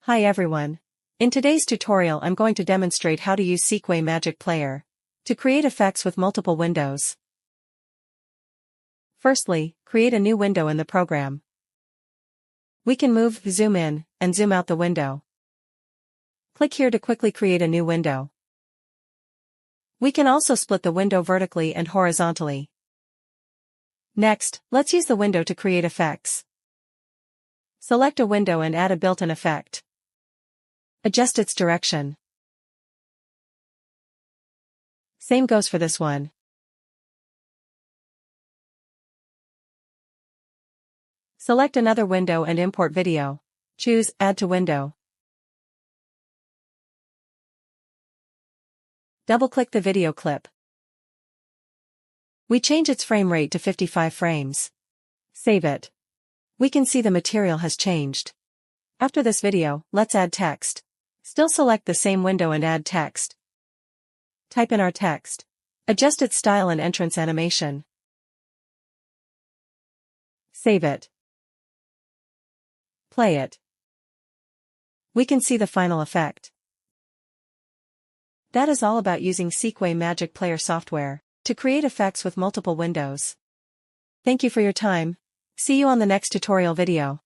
Hi everyone. In today's tutorial I'm going to demonstrate how to use Seekway Magic Player to create effects with multiple windows. Firstly, create a new window in the program. We can move, zoom in, and zoom out the window. Click here to quickly create a new window. We can also split the window vertically and horizontally. Next, let's use the window to create effects. Select a window and add a built-in effect. Adjust its direction. Same goes for this one. Select another window and import video. Choose Add to Window. Double-click the video clip. We change its frame rate to 55 frames. Save it. We can see the material has changed. After this video, let's add text. Still select the same window and add text. Type in our text. Adjust its style and entrance animation. Save it. Play it. We can see the final effect. That is all about using Seekway Magic Player software to create effects with multiple windows. Thank you for your time. See you on the next tutorial video.